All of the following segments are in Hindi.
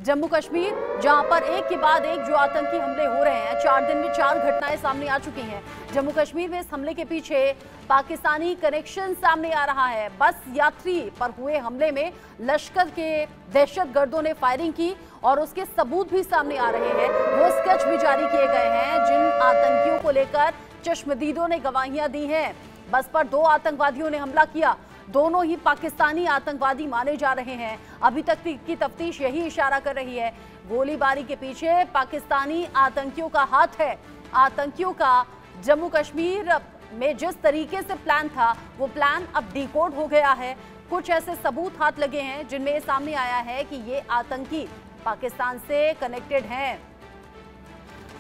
जम्मू कश्मीर जहां पर एक के बाद एक जो आतंकी हमले हो रहे हैं, 4 दिन में 4 घटनाएं सामने आ चुकी हैं। जम्मू कश्मीर में इस हमले के पीछे पाकिस्तानी कनेक्शन सामने आ रहा है। बस यात्री पर हुए हमले में लश्कर के दहशतगर्दों ने फायरिंग की और उसके सबूत भी सामने आ रहे हैं। वो स्केच भी जारी किए गए हैं जिन आतंकियों को लेकर चश्मदीदों ने गवाहियां दी हैं। बस पर 2 आतंकवादियों ने हमला किया, दोनों ही पाकिस्तानी आतंकवादी माने जा रहे हैं। अभी तक की तफ्तीश यही इशारा कर रही है, गोलीबारी के पीछे पाकिस्तानी आतंकियों का हाथ है। आतंकियों का जम्मू कश्मीर में जिस तरीके से प्लान था, वो प्लान अब डिकोड हो गया है। कुछ ऐसे सबूत हाथ लगे हैं जिनमें सामने आया है कि ये आतंकी पाकिस्तान से कनेक्टेड हैं।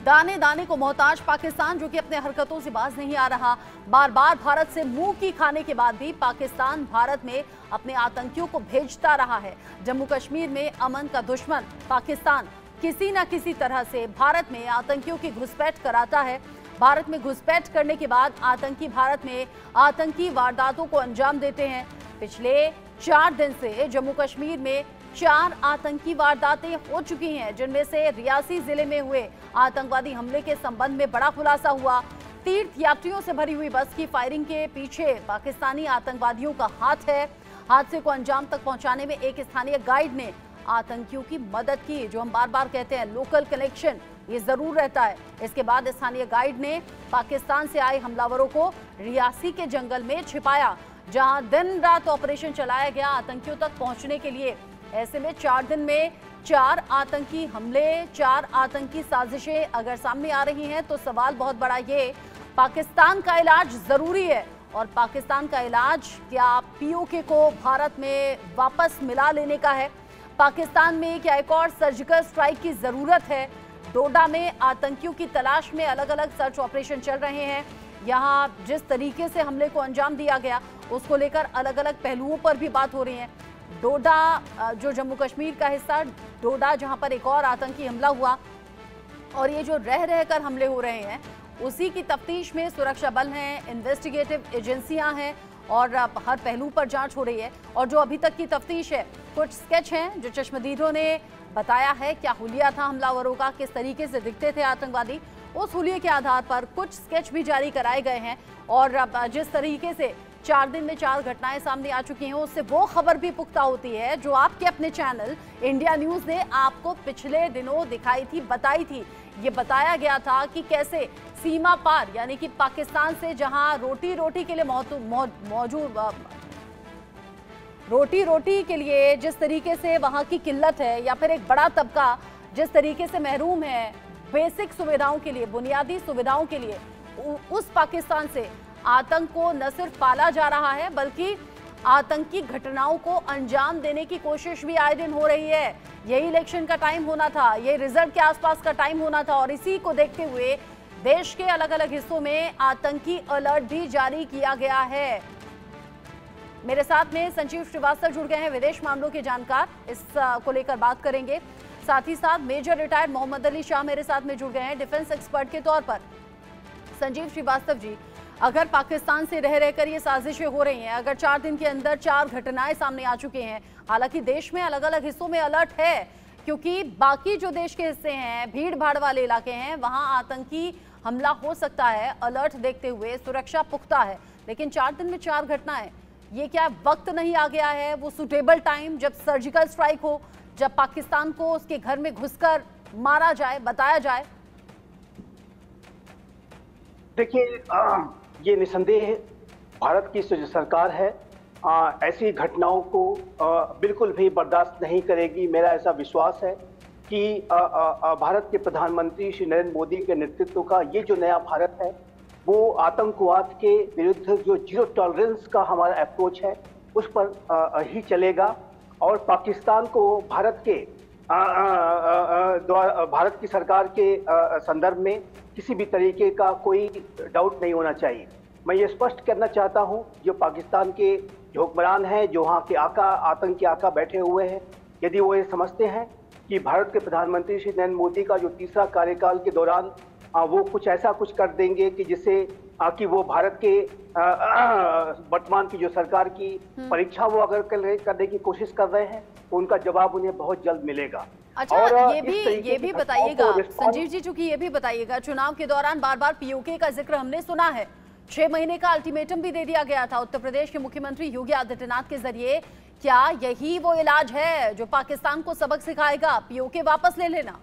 दाने दाने को मोहताज पाकिस्तान, जो कि अपने हरकतों से बाज नहीं आ रहा। बार बार भारत से मुंह की खाने के बाद भी पाकिस्तान भारत में अपने आतंकियों को भेजता रहा है। जम्मू कश्मीर में अमन का दुश्मन पाकिस्तान किसी न किसी तरह से भारत में आतंकियों की घुसपैठ कराता है। भारत में घुसपैठ करने के बाद आतंकी भारत में आतंकी वारदातों को अंजाम देते हैं। पिछले 4 दिन से जम्मू कश्मीर में 4 आतंकी वारदातें हो चुकी हैं, जिनमें से रियासी जिले में हुए आतंकवादी हमले के संबंध में बड़ा खुलासा हुआ। तीर्थ यात्रियों से भरी हुई बस की फायरिंग के पीछे पाकिस्तानी आतंकवादियों का हाथ है। हादसे को अंजाम तक पहुंचाने में एक स्थानीय गाइड ने आतंकियों की मदद की। जो हम बार बार कहते हैं, लोकल कनेक्शन ये जरूर रहता है। इसके बाद स्थानीय गाइड ने पाकिस्तान से आए हमलावरों को रियासी के जंगल में छिपाया, जहां दिन रात ऑपरेशन चलाया गया आतंकियों तक पहुंचने के लिए। ऐसे में 4 दिन में 4 आतंकी हमले, 4 आतंकी साजिशें अगर सामने आ रही हैं, तो सवाल बहुत बड़ा ये, पाकिस्तान का इलाज जरूरी है। और पाकिस्तान का इलाज क्या पीओके को भारत में वापस मिला लेने का है? पाकिस्तान में क्या एक और सर्जिकल स्ट्राइक की जरूरत है? डोडा में आतंकियों की तलाश में अलग अलग सर्च ऑपरेशन चल रहे हैं। यहाँ जिस तरीके से हमले को अंजाम दिया गया, उसको लेकर अलग अलग पहलुओं पर भी बात हो रही है। डोडा जो जम्मू कश्मीर का हिस्सा, डोडा जहां पर एक और आतंकी हमला हुआ, और ये जो रह रहकर हमले हो रहे हैं, उसी की तफ्तीश में सुरक्षा बल हैं, इन्वेस्टिगेटिव एजेंसियां हैं और हर पहलू पर जांच हो रही है। और जो अभी तक की तफ्तीश है, कुछ स्केच हैं जो चश्मदीदों ने बताया है, क्या हुलिया था हमलावरों का, किस तरीके से दिखते थे आतंकवादी। उस हुलिये के आधार पर कुछ स्केच भी जारी कराए गए हैं। और जिस तरीके से 4 दिन में 4 घटनाएं सामने आ चुकी हैं, उससे वो खबर भी पुख्ता होती है जो आपके अपने चैनल इंडिया न्यूज ने आपको पिछले दिनों दिखाई थी, बताई थी। ये बताया गया था कि कैसे सीमा पार, यानी कि पाकिस्तान से जहां रोटी रोटी के लिए मौजूद रोटी के लिए जिस तरीके से वहां की किल्लत है, या फिर एक बड़ा तबका जिस तरीके से महरूम है बेसिक सुविधाओं के लिए, बुनियादी सुविधाओं के लिए, उस पाकिस्तान से आतंक को न सिर्फ पाला जा रहा है, बल्कि आतंकी घटनाओं को अंजाम देने की कोशिश भी आए दिन हो रही है। यही इलेक्शन का टाइम होना था, ये रिजल्ट के आसपास का टाइम होना था, और इसी को देखते हुए देश के अलग अलग हिस्सों में आतंकी अलर्ट भी जारी किया गया है। मेरे साथ में संजीव श्रीवास्तव जुड़ गए हैं, विदेश मामलों के जानकार, इस को लेकर बात करेंगे। साथ ही साथ मेजर रिटायर्ड मोहम्मद अली शाह मेरे साथ में जुड़ गए हैं, डिफेंस एक्सपर्ट के तौर पर। संजीव श्रीवास्तव जी, अगर पाकिस्तान से रह रहकर ये साजिशें हो रही हैं, अगर 4 दिन के अंदर 4 घटनाएं सामने आ चुके हैं, हालांकि देश में अलग अलग हिस्सों में अलर्ट है, क्योंकि बाकी जो देश के हिस्से हैं, भीड़ भाड़ वाले इलाके हैं, वहां आतंकी हमला हो सकता है। अलर्ट देखते हुए सुरक्षा पुख्ता है, लेकिन 4 दिन में 4 घटनाएं, ये क्या वक्त नहीं आ गया है, वो सुटेबल टाइम जब सर्जिकल स्ट्राइक हो, जब पाकिस्तान को उसके घर में घुसकर मारा जाए, बताया जाए? देखिए, ये निसंदेह भारत की जो सरकार है, ऐसी घटनाओं को बिल्कुल भी बर्दाश्त नहीं करेगी। मेरा ऐसा विश्वास है कि भारत के प्रधानमंत्री श्री नरेंद्र मोदी के नेतृत्व का ये जो नया भारत है, वो आतंकवाद के विरुद्ध जो जीरो टॉलरेंस का हमारा अप्रोच है, उस पर ही चलेगा। और पाकिस्तान को भारत की सरकार के संदर्भ में किसी भी तरीके का कोई डाउट नहीं होना चाहिए। मैं ये स्पष्ट करना चाहता हूं, जो पाकिस्तान के जो हुक्मरान हैं, जो वहाँ के आतंकी आका बैठे हुए हैं, यदि वो ये समझते हैं कि भारत के प्रधानमंत्री श्री नरेंद्र मोदी का जो तीसरा कार्यकाल के दौरान वो कुछ ऐसा कुछ कर देंगे कि जिससे कि वो भारत के वर्तमान की जो सरकार की परीक्षा वो अगर करने की कोशिश कर रहे हैं, तो उनका जवाब उन्हें बहुत जल्द मिलेगा। अच्छा, और ये भी बताइएगा संजीव जी, चूंकि ये भी बताइएगा, चुनाव के दौरान बार बार पीओके का जिक्र हमने सुना है, 6 महीने का अल्टीमेटम भी दे दिया गया था उत्तर प्रदेश के मुख्यमंत्री योगी आदित्यनाथ के जरिए। क्या यही वो इलाज है जो पाकिस्तान को सबक सिखाएगा, पीओके वापस ले लेना?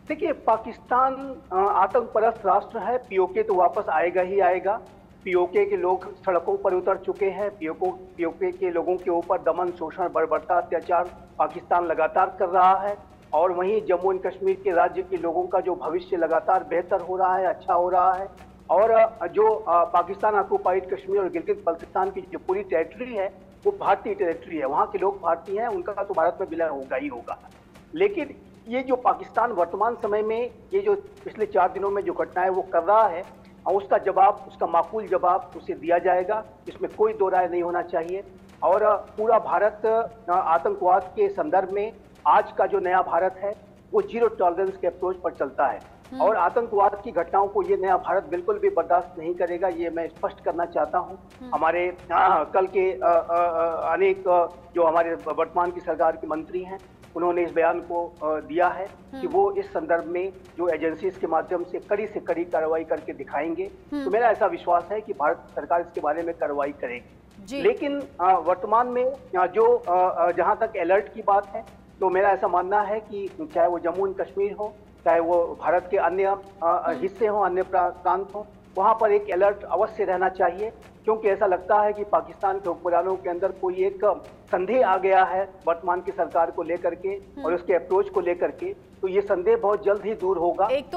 देखिए, पाकिस्तान आतंकपरस्त राष्ट्र है, पीओके तो वापस आएगा ही आएगा। पीओके के लोग सड़कों पर उतर चुके हैं। पीओके के लोगों के ऊपर दमन, शोषण, बर्बरता, अत्याचार पाकिस्तान लगातार कर रहा है। और वहीं जम्मू एंड कश्मीर के राज्य के लोगों का जो भविष्य लगातार बेहतर हो रहा है, अच्छा हो रहा है। और जो पाकिस्तान ऑक्युपाइड कश्मीर और गिलगित बल्तिस्तान की जो पूरी टेरिटरी है वो भारतीय टेरिटरी है, वहाँ के लोग भारतीय हैं, उनका तो भारत में विलय होगा ही होगा। लेकिन ये जो पाकिस्तान वर्तमान समय में ये जो पिछले 4 दिनों में जो घटना है वो कर रहा है, और उसका जवाब, उसका माकूल जवाब उसे दिया जाएगा, इसमें कोई दो राय नहीं होना चाहिए। और पूरा भारत आतंकवाद के संदर्भ में आज का जो नया भारत है वो जीरो टॉलरेंस के अप्रोच पर चलता है, और आतंकवाद की घटनाओं को ये नया भारत बिल्कुल भी बर्दाश्त नहीं करेगा, ये मैं स्पष्ट करना चाहता हूँ। हमारे कल के अनेक जो हमारे वर्तमान की सरकार के मंत्री हैं, उन्होंने इस बयान को दिया है कि वो इस संदर्भ में जो एजेंसीज के माध्यम से कड़ी कार्रवाई करके दिखाएंगे। तो मेरा ऐसा विश्वास है कि भारत सरकार इसके बारे में कार्रवाई करेगी। लेकिन वर्तमान में जो जहां तक अलर्ट की बात है, तो मेरा ऐसा मानना है कि चाहे वो जम्मू एंड कश्मीर हो, चाहे वो भारत के अन्य हिस्से हों, अन्य प्रांत हों, वहां पर एक अलर्ट अवश्य रहना चाहिए, क्योंकि ऐसा लगता है कि पाकिस्तान के हुक्मरानों के अंदर कोई एक संदेह आ गया है वर्तमान की सरकार को लेकर के और उसके अप्रोच को लेकर के। तो ये संदेह बहुत जल्द ही दूर होगा।